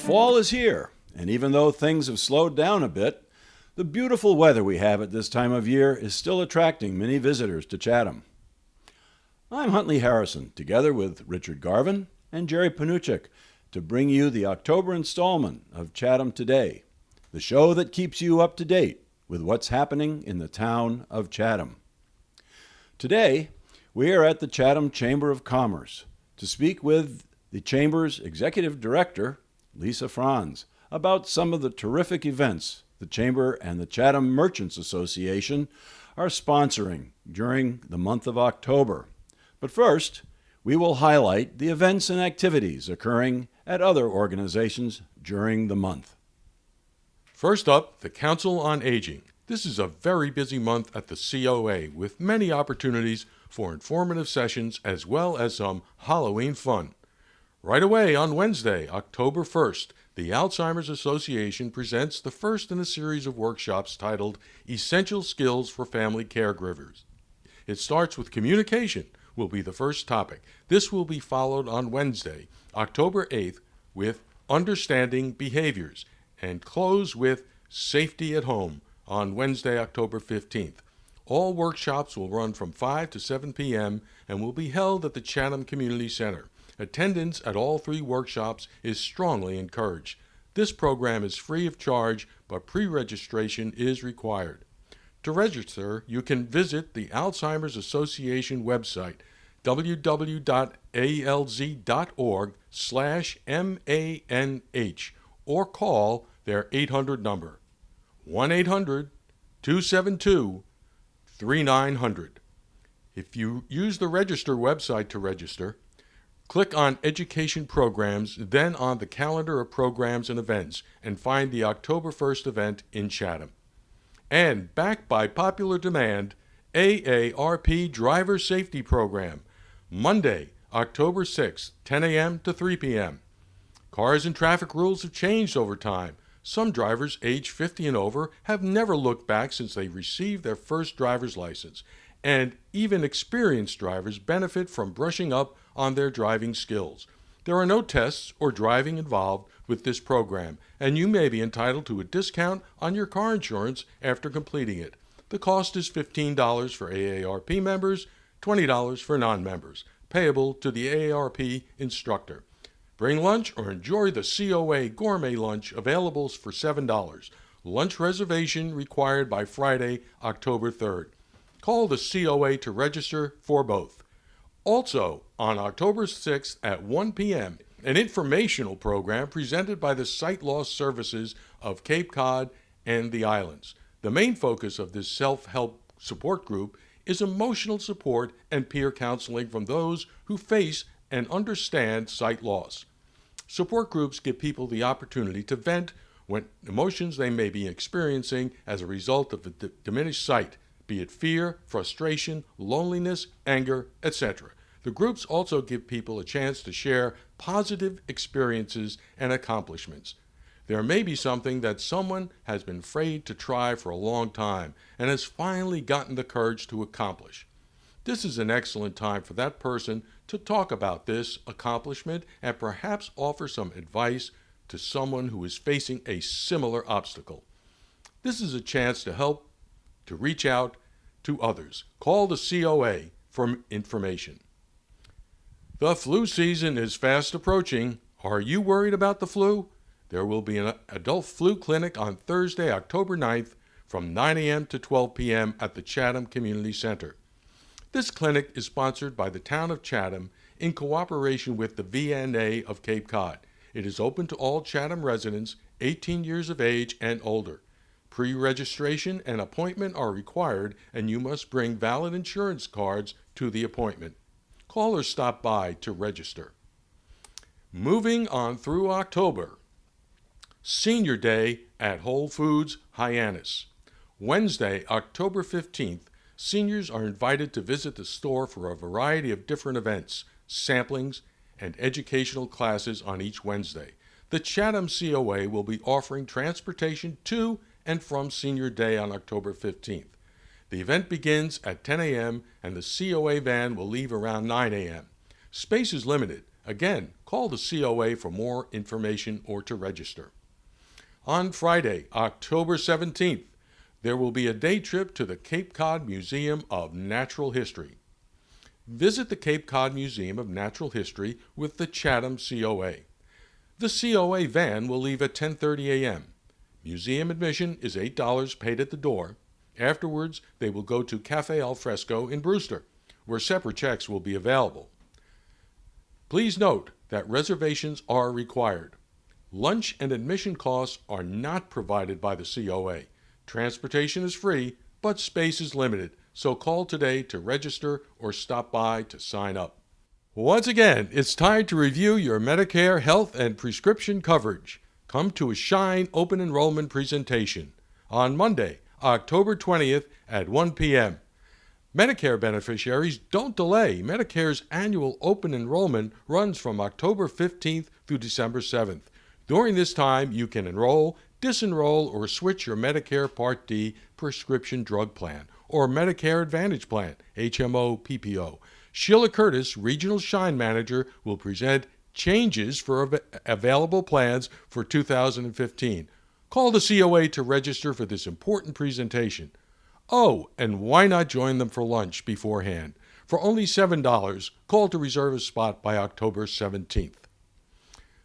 fall is here, and even though things have slowed down a bit, the beautiful weather we have at this time of year is still attracting many visitors to Chatham. I'm Huntley Harrison, together with Richard Garvin and Jerry Panuchik, to bring you the October installment of Chatham Today, the show that keeps you up to date with what's happening in the town of Chatham. Today, we are at the Chatham Chamber of Commerce to speak with the Chamber's Executive Director, Lisa Franz, about some of the terrific events the Chamber and the Chatham Merchants Association are sponsoring during the month of October. But first, we will highlight the events and activities occurring at other organizations during the month. First up, the Council on Aging. This is a very busy month at the COA with many opportunities for informative sessions as well as some Halloween fun. Right away on Wednesday, October 1st, the Alzheimer's Association presents the first in a series of workshops titled Essential Skills for Family Caregivers. It starts with communication will be the first topic. This will be followed on Wednesday, October 8th, with Understanding Behaviors, and close with Safety at Home on Wednesday, October 15th. All workshops will run from 5 to 7 p.m. and will be held at the Chatham Community Center. Attendance at all three workshops is strongly encouraged. This program is free of charge, but pre-registration is required. To register, you can visit the Alzheimer's Association website, www.alz.org/MANH, or call their 800 number, 1-800-272-3900. If you use the Register website to register, click on Education Programs, then on the calendar of programs and events, and find the October 1st event in Chatham. And backed by popular demand, AARP Driver Safety Program, Monday, October 6th, 10 a.m. to 3 p.m. Cars and traffic rules have changed over time. Some drivers age 50 and over have never looked back since they received their first driver's license, and even experienced drivers benefit from brushing up on their driving skills. There are no tests or driving involved with this program, and you may be entitled to a discount on your car insurance after completing it. The cost is $15 for AARP members, $20 for non-members, payable to the AARP instructor. Bring lunch or enjoy the COA gourmet lunch available for $7. Lunch reservation required by Friday, October 3rd. Call the COA to register for both. Also, on October 6th at 1 p.m., an informational program presented by the Sight Loss Services of Cape Cod and the Islands. The main focus of this self-help support group is emotional support and peer counseling from those who face and understand sight loss. Support groups give people the opportunity to vent when emotions they may be experiencing as a result of diminished sight, be it fear, frustration, loneliness, anger, etc. The groups also give people a chance to share positive experiences and accomplishments. There may be something that someone has been afraid to try for a long time and has finally gotten the courage to accomplish. This is an excellent time for that person to talk about this accomplishment and perhaps offer some advice to someone who is facing a similar obstacle. This is a chance to help to reach out to others. Call the COA for information. The flu season is fast approaching. Are you worried about the flu? There will be an adult flu clinic on Thursday, October 9th from 9 a.m. to 12 p.m. at the Chatham Community Center. This clinic is sponsored by the town of Chatham in cooperation with the VNA of Cape Cod. It is open to all Chatham residents 18 years of age and older. Pre-registration and appointment are required, and you must bring valid insurance cards to the appointment. Call or stop by to register. Moving on through October. Senior Day at Whole Foods Hyannis. Wednesday, October 15th, seniors are invited to visit the store for a variety of different events, samplings, and educational classes on each Wednesday. The Chatham COA will be offering transportation to and from Senior Day on October 15th. The event begins at 10 a.m. and the COA van will leave around 9 a.m. Space is limited. Again, call the COA for more information or to register. On Friday, October 17th, there will be a day trip to the Cape Cod Museum of Natural History. Visit the Cape Cod Museum of Natural History with the Chatham COA. The COA van will leave at 10:30 a.m. Museum admission is $8 paid at the door. Afterwards, they will go to Cafe Al Fresco in Brewster, where separate checks will be available. Please note that reservations are required. Lunch and admission costs are not provided by the COA. Transportation is free, but space is limited, so call today to register or stop by to sign up. Once again, it's time to review your Medicare health and prescription coverage. Come to a Shine Open Enrollment presentation on Monday, October 20th at 1 p.m. Medicare beneficiaries, don't delay. Medicare's annual open enrollment runs from October 15th through December 7th. During this time, you can enroll, disenroll, or switch your Medicare Part D prescription drug plan or Medicare Advantage Plan, HMO PPO. Sheila Curtis, Regional Shine Manager, will present changes for available plans for 2015. Call the COA to register for this important presentation. Oh, and why not join them for lunch beforehand? For only $7, call to reserve a spot by October 17th.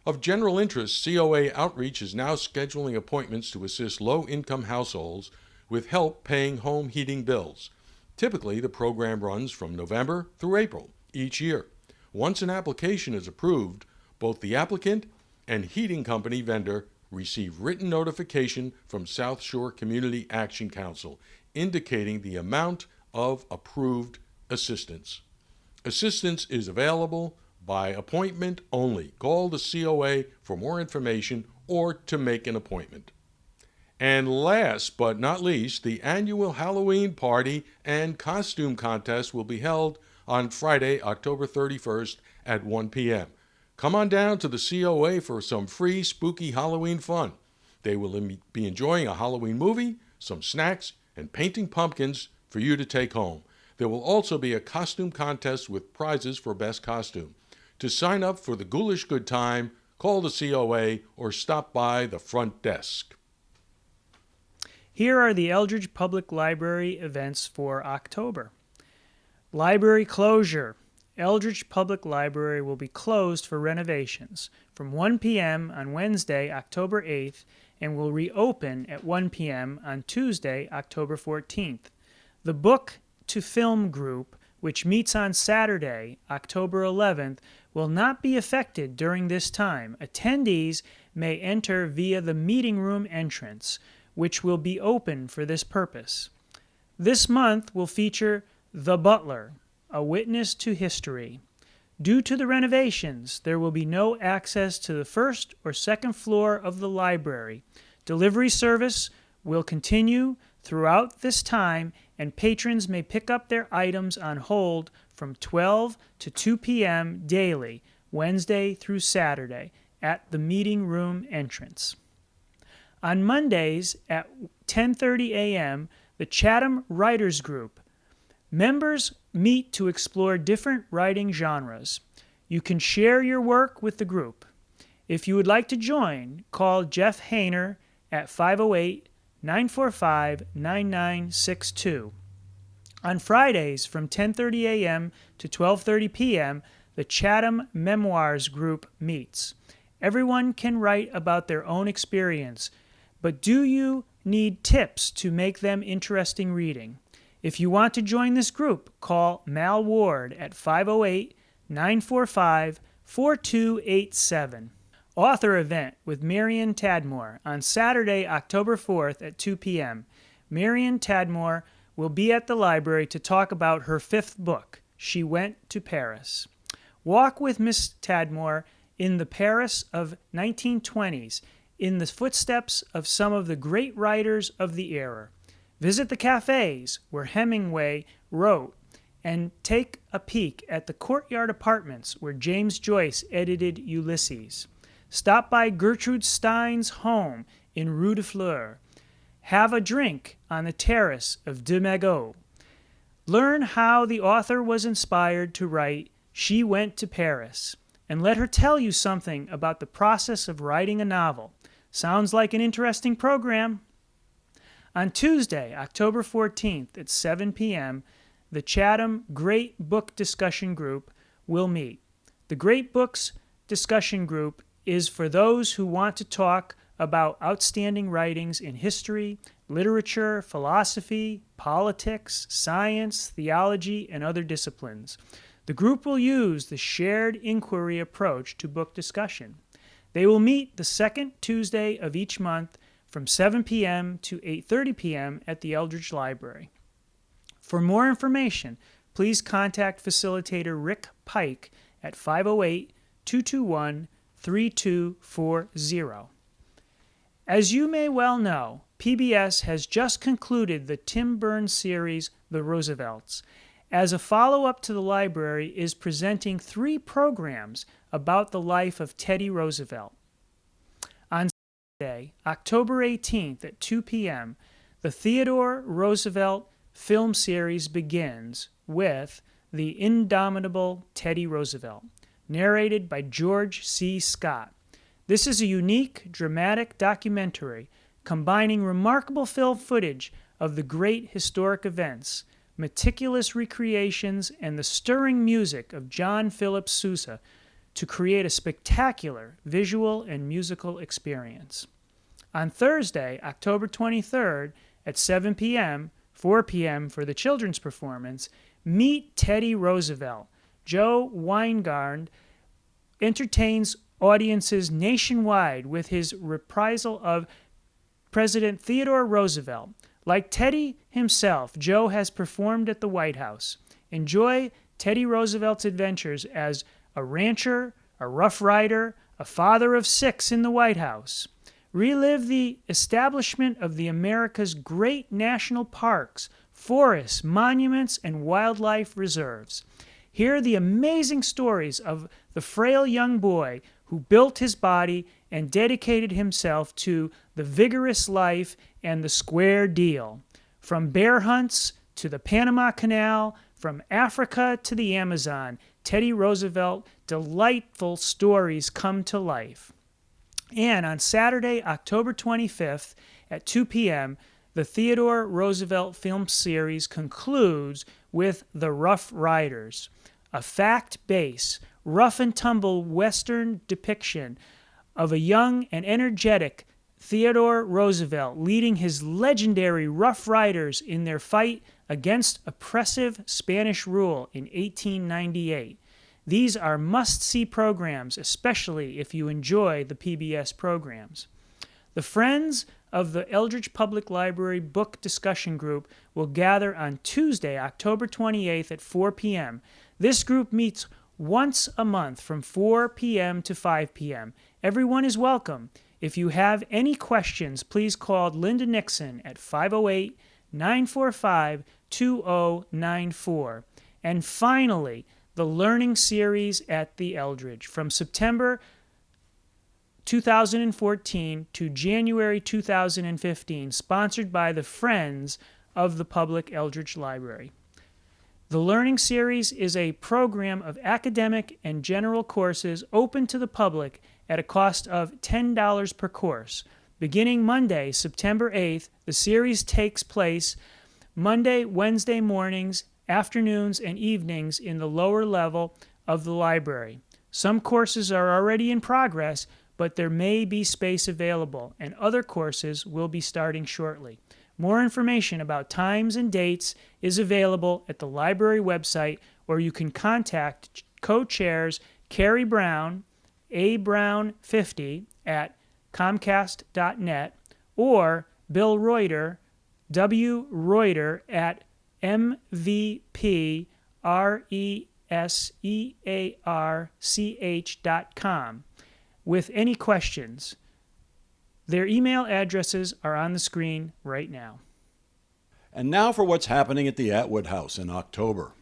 Of general interest, COA Outreach is now scheduling appointments to assist low-income households with help paying home heating bills. Typically, the program runs from November through April each year. Once an application is approved, both the applicant and heating company vendor receive written notification from South Shore Community Action Council indicating the amount of approved assistance. Assistance is available by appointment only. Call the COA for more information or to make an appointment. And last but not least, the annual Halloween party and costume contest will be held on Friday, October 31st at 1 p.m. Come on down to the COA for some free spooky Halloween fun. They will be enjoying a Halloween movie, some snacks, and painting pumpkins for you to take home. There will also be a costume contest with prizes for best costume. To sign up for the ghoulish good time, call the COA or stop by the front desk. Here are the Eldridge Public Library events for October. Library closure. Eldridge Public Library will be closed for renovations from 1 p.m. on Wednesday, October 8th, and will reopen at 1 p.m. on Tuesday, October 14th. The Book to Film group, which meets on Saturday, October 11th, will not be affected during this time. Attendees may enter via the meeting room entrance, which will be open for this purpose. This month will feature The Butler, A Witness to History. Due to the renovations, there will be no access to the first or second floor of the library. Delivery service will continue throughout this time, and patrons may pick up their items on hold from 12 to 2 p.m. daily, Wednesday through Saturday, at the meeting room entrance. On Mondays at 10:30 a.m., the Chatham Writers Group. Members meet to explore different writing genres. You can share your work with the group. If you would like to join, call Jeff Hayner at 508-945-9962. On Fridays from 10:30 a.m. to 12:30 p.m., the Chatham Memoirs Group meets. Everyone can write about their own experience, but do you need tips to make them interesting reading? If you want to join this group, call Mal Ward at 508-945-4287. Author event with Marion Tadmore on Saturday, October 4th at 2 p.m. Marion Tadmore will be at the library to talk about her 5th book, She Went to Paris. Walk with Miss Tadmore in the Paris of 1920s, in the footsteps of some of the great writers of the era. Visit the cafes where Hemingway wrote, and take a peek at the Courtyard Apartments where James Joyce edited Ulysses. Stop by Gertrude Stein's home in Rue de Fleur. Have a drink on the terrace of de Magot. Learn how the author was inspired to write She Went to Paris. and let her tell you something about the process of writing a novel. Sounds like an interesting program. On Tuesday, October 14th at 7 p.m., the Chatham Great Book Discussion Group will meet. The Great Books Discussion Group is for those who want to talk about outstanding writings in history, literature, philosophy, politics, science, theology, and other disciplines. The group will use the shared inquiry approach to book discussion. They will meet the second Tuesday of each month from 7 p.m. to 8:30 p.m. at the Eldridge Library. For more information, please contact facilitator Rick Pike at 508-221-3240. As you may well know, PBS has just concluded the Tim Burns series, The Roosevelts. As a follow-up to the library is presenting 3 programs about the life of Teddy Roosevelt. On Saturday, October 18th at 2 p.m., the Theodore Roosevelt film series begins with The Indomitable Teddy Roosevelt, narrated by George C. Scott. This is a unique, dramatic documentary combining remarkable film footage of the great historic events, meticulous recreations, and the stirring music of John Philip Sousa to create a spectacular visual and musical experience. On Thursday, October 23rd at 7 p.m., 4 p.m. for the children's performance, Meet Teddy Roosevelt. Joe Weingard entertains audiences nationwide with his reprisal of President Theodore Roosevelt. Like Teddy himself, Joe has performed at the White House. Enjoy Teddy Roosevelt's adventures as a rancher, a Rough Rider, a father of 6 in the White House. Relive the establishment of the America's great national parks, forests, monuments, and wildlife reserves. Hear the amazing stories of the frail young boy who built his body and dedicated himself to the vigorous life and the square deal. From bear hunts to the Panama Canal, from Africa to the Amazon, Teddy Roosevelt, delightful stories come to life. And on Saturday, October 25th at 2 p.m., the Theodore Roosevelt film series concludes with The Rough Riders, a fact-based, rough-and-tumble Western depiction of a young and energetic Theodore Roosevelt leading his legendary Rough Riders in their fight against oppressive Spanish rule in 1898. These are must-see programs, especially if you enjoy the PBS programs. The Friends of the Eldridge Public Library Book Discussion Group will gather on Tuesday, October 28th at 4 p.m. This group meets once a month from 4 p.m. to 5 p.m. Everyone is welcome. If you have any questions, please call Linda Nixon at 508-945-2094. And finally, the Learning Series at the Eldridge from September 2014 to January 2015, sponsored by the Friends of the Public Eldridge Library. The Learning Series is a program of academic and general courses open to the public at a cost of $10 per course. Beginning Monday, September 8th, the series takes place Monday, Wednesday mornings, afternoons, and evenings in the lower level of the library. Some courses are already in progress, but there may be space available, and other courses will be starting shortly. More information about times and dates is available at the library website, or you can contact co-chairs Carrie Brown, abrown50 at comcast.net, or Bill Reuter, wreuter at mvpresearch.com with any questions. Their email addresses are on the screen right now. And now for what's happening at the Atwood House in October.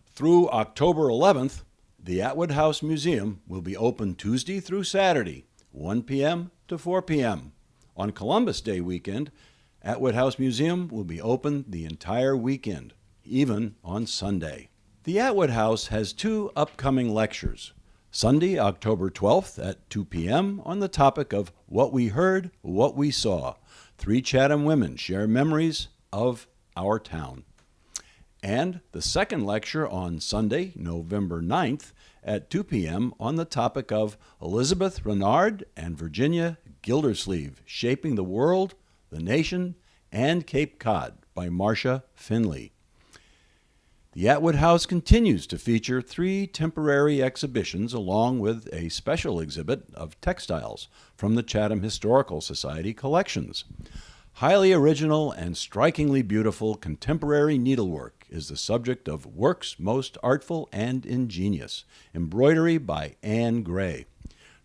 Through October 11th, the Atwood House Museum will be open Tuesday through Saturday, 1 p.m. to 4 p.m. On Columbus Day weekend, Atwood House Museum will be open the entire weekend, even on Sunday. The Atwood House has 2 upcoming lectures. Sunday, October 12th at 2 p.m. on the topic of What We Heard, What We Saw. 3 Chatham women share memories of our town. And the second lecture on Sunday, November 9th at 2 p.m. on the topic of Elizabeth Renard and Virginia Gildersleeve, Shaping the World, the Nation, and Cape Cod by Marcia Finley. The Atwood House continues to feature 3 temporary exhibitions along with a special exhibit of textiles from the Chatham Historical Society collections. Highly original and strikingly beautiful contemporary needlework is the subject of Works Most Artful and Ingenious, embroidery by Anne Gray.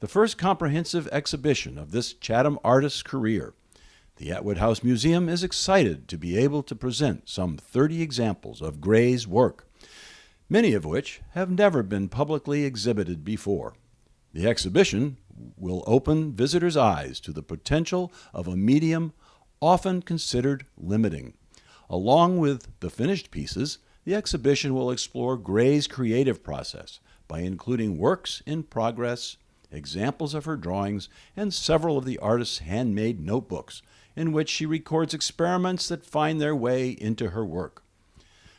The first comprehensive exhibition of this Chatham artist's career. The Atwood House Museum is excited to be able to present some 30 examples of Gray's work, many of which have never been publicly exhibited before. The exhibition will open visitors' eyes to the potential of a medium often considered limiting. Along with the finished pieces, the exhibition will explore Gray's creative process by including works in progress, examples of her drawings, and several of the artist's handmade notebooks, in which she records experiments that find their way into her work.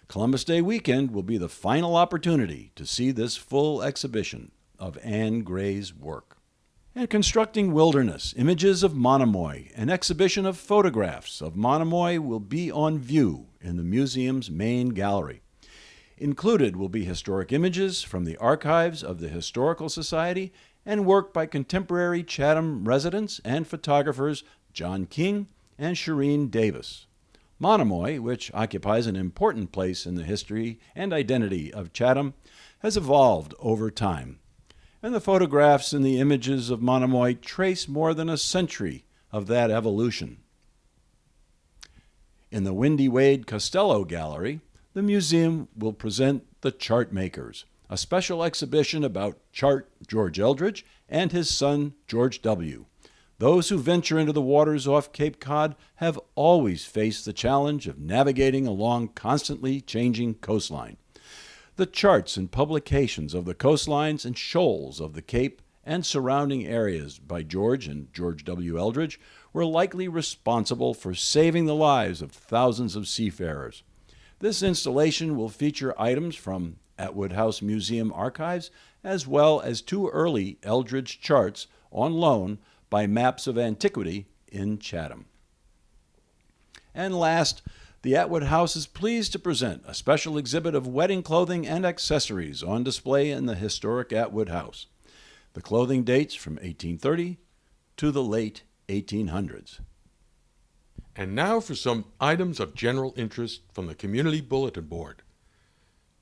Columbus Day weekend will be the final opportunity to see this full exhibition of Anne Gray's work. And Constructing Wilderness, Images of Monomoy, an exhibition of photographs of Monomoy will be on view in the museum's main gallery. Included will be historic images from the archives of the Historical Society and work by contemporary Chatham residents and photographers John King and Shireen Davis. Monomoy, which occupies an important place in the history and identity of Chatham, has evolved over time, and the photographs and the images of Monomoy trace more than a century of that evolution. In the Windy Wade Costello Gallery, the museum will present The Chart Makers, a special exhibition about Chart George Eldridge and his son George W. Those who venture into the waters off Cape Cod have always faced the challenge of navigating along constantly changing coastline. The charts and publications of the coastlines and shoals of the Cape and surrounding areas by George and George W. Eldridge were likely responsible for saving the lives of thousands of seafarers. This installation will feature items from Atwood House Museum archives as well as 2 early Eldridge charts on loan by Maps of Antiquity in Chatham. And last, the Atwood House is pleased to present a special exhibit of wedding clothing and accessories on display in the historic Atwood House. The clothing dates from 1830 to the late 1800s. And now for some items of general interest from the Community Bulletin Board.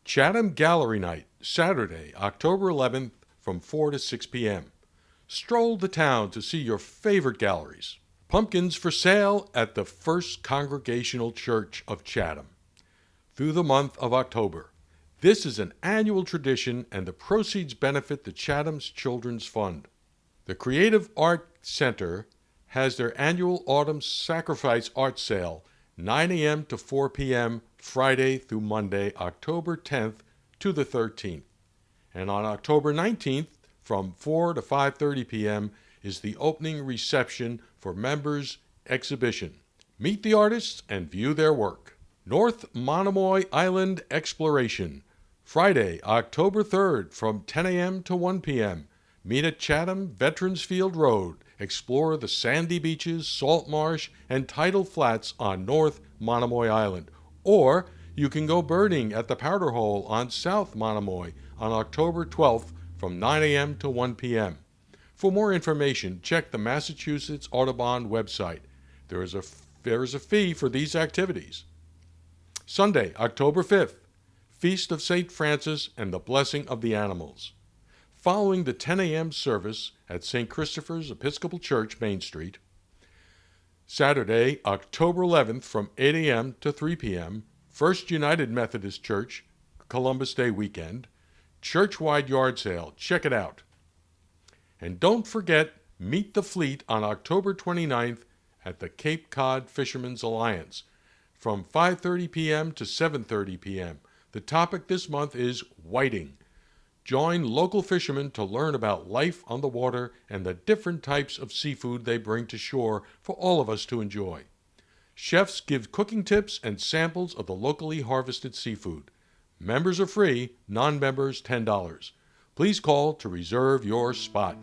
Chatham Gallery Night, Saturday, October 11th from 4 to 6 p.m. Stroll the town to see your favorite galleries. Pumpkins for sale at the First Congregational Church of Chatham through the month of October. This is an annual tradition and the proceeds benefit the Chatham's Children's Fund. The Creative Art Center has their annual Autumn Sacrifice Art Sale, 9 a.m. to 4 p.m. Friday through Monday, October 10th to the 13th. And on October 19th, from 4 to 5:30 p.m. is the opening reception for members' exhibition. Meet the artists and view their work. North Monomoy Island Exploration, Friday, October 3rd from 10 a.m. to 1 p.m. Meet at Chatham Veterans Field Road. Explore the sandy beaches, salt marsh, and tidal flats on North Monomoy Island. Or you can go birding at the Powder Hole on South Monomoy on October 12th from 9 a.m. to 1 p.m. For more information, check the Massachusetts Audubon website. There is a fee for these activities. Sunday, October 5th, Feast of St. Francis and the Blessing of the Animals. Following the 10 a.m. service at St. Christopher's Episcopal Church, Main Street. Saturday, October 11th from 8 a.m. to 3 p.m., First United Methodist Church, Columbus Day weekend. Church-wide yard sale. Check it out. And don't forget, Meet the Fleet on October 29th at the Cape Cod Fishermen's Alliance from 5:30 p.m. to 7:30 p.m. The topic this month is whiting. Join local fishermen to learn about life on the water and the different types of seafood they bring to shore for all of us to enjoy. Chefs give cooking tips and samples of the locally harvested seafood. Members are free, non-members $10. Please call to reserve your spot.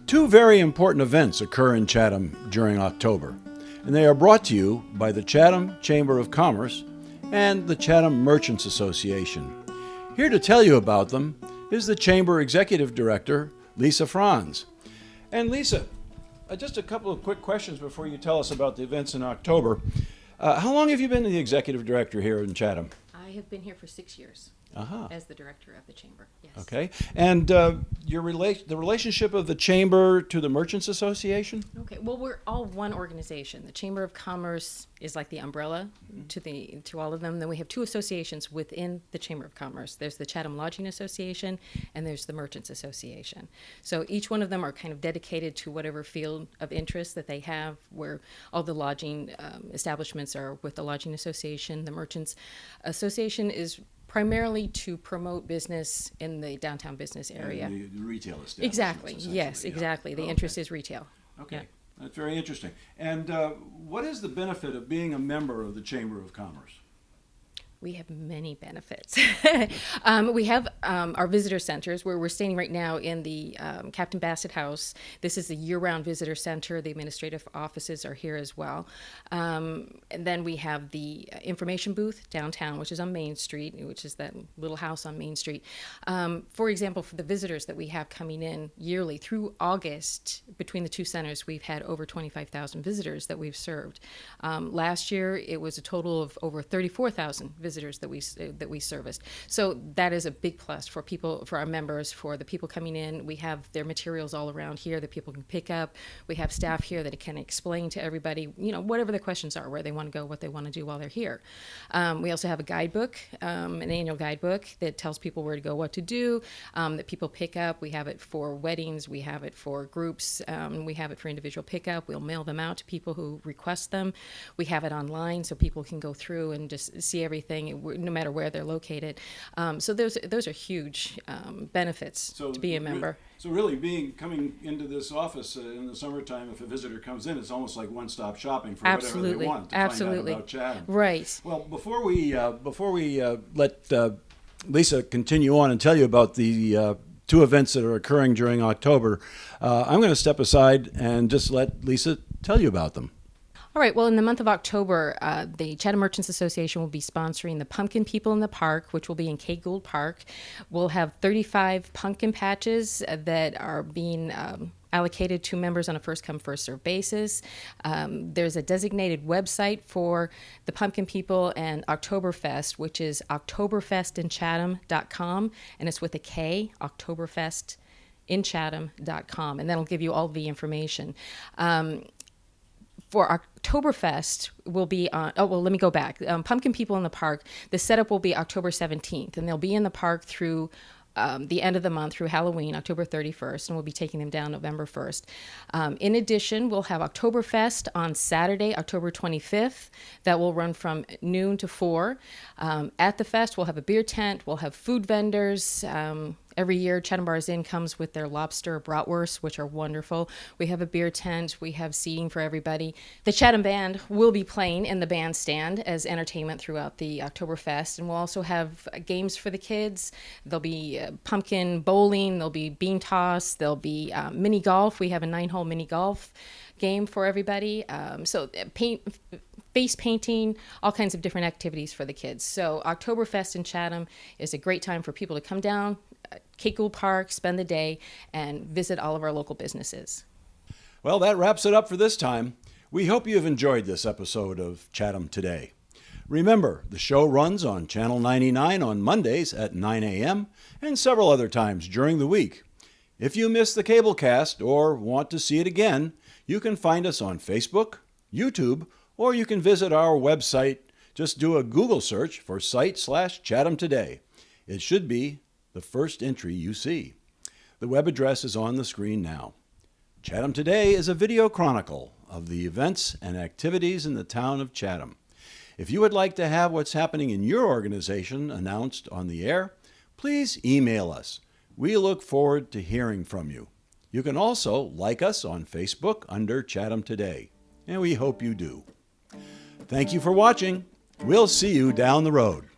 Two very important events occur in Chatham during October, and they are brought to you by the Chatham Chamber of Commerce and the Chatham Merchants Association. Here to tell you about them is the Chamber Executive Director, Lisa Franz. And Lisa, just a couple of quick questions before you tell us about the events in October. How long have you been the Executive Director here in Chatham? I have been here for 6 years as the director of the chamber. Yes. Okay. And the relationship of the Chamber to the Merchants Association? Okay. Well, we're all one organization. The Chamber of Commerce is like the umbrella to all of them. Then we have two associations within the Chamber of Commerce. There's the Chatham Lodging Association and there's the Merchants Association. So each one of them are kind of dedicated to whatever field of interest that they have, where all the lodging establishments are with the Lodging Association. The Merchants Association is primarily to promote business in the downtown business area. The retail establishments. Exactly. Essentially. Yes, exactly. The interest is retail. Okay. Yeah. That's very interesting. And what is the benefit of being a member of the Chamber of Commerce? We have many benefits. We have our visitor centers where we're staying right now in the Captain Bassett House. This is the year-round visitor center. The administrative offices are here as well. And then we have the information booth downtown, which is on Main Street, which is that little house on Main Street. For example, for the visitors that we have coming in yearly through August, between the two centers, we've had over 25,000 visitors that we've served. Last year, it was a total of over 34,000 visitors that we serviced. So that is a big plus for people, for our members, for the people coming in. We have their materials all around here that people can pick up. We have staff here that can explain to everybody, whatever the questions are, where they want to go, what they want to do while they're here. We also have a guidebook, an annual guidebook that tells people where to go, what to do, that people pick up. We have it for weddings. We have it for groups. We have it for individual pickup. We'll mail them out to people who request them. We have it online so people can go through and just see everything, no matter where they're located. So those are huge benefits to be a member. So really, coming into this office in the summertime, if a visitor comes in, it's almost like one-stop shopping for whatever they want to find out about Chatham. Right. Well, before we let Lisa continue on and tell you about the two events that are occurring during October, I'm going to step aside and just let Lisa tell you about them. All right. Well, in the month of October, the Chatham Merchants Association will be sponsoring the Pumpkin People in the Park, which will be in Kay Gould Park. We'll have 35 pumpkin patches that are being allocated to members on a first-come, first-served basis. There's a designated website for the Pumpkin People and Oktoberfest, which is oktoberfestinchatham.com, and it's with a K, oktoberfestinchatham.com, and that'll give you all the information. For Oktoberfest will be on, let me go back. Pumpkin People in the Park, the setup will be October 17th, and they'll be in the park through the end of the month, through Halloween, October 31st, and we'll be taking them down November 1st. In addition, we'll have Oktoberfest on Saturday, October 25th. That will run from noon to 4. At the fest, we'll have a beer tent, we'll have food vendors. Every year, Chatham Bars Inn comes with their lobster bratwursts, which are wonderful. We have a beer tent. We have seating for everybody. The Chatham Band will be playing in the bandstand as entertainment throughout the Oktoberfest, and we'll also have games for the kids. There'll be pumpkin bowling. There'll be bean toss. There'll be mini golf. We have a 9-hole mini golf game for everybody. Face painting, all kinds of different activities for the kids. So Oktoberfest in Chatham is a great time for people to come down, Kay Gould Park, spend the day, and visit all of our local businesses. Well, that wraps it up for this time. We hope you have enjoyed this episode of Chatham Today. Remember, the show runs on Channel 99 on Mondays at 9 a.m. and several other times during the week. If you missed the cablecast or want to see it again, you can find us on Facebook, YouTube, or you can visit our website. Just do a Google search for site/Chatham Today. It should be the first entry you see. The web address is on the screen now. Chatham Today is a video chronicle of the events and activities in the town of Chatham. If you would like to have what's happening in your organization announced on the air, please email us. We look forward to hearing from you. You can also like us on Facebook under Chatham Today, and we hope you do. Thank you for watching. We'll see you down the road.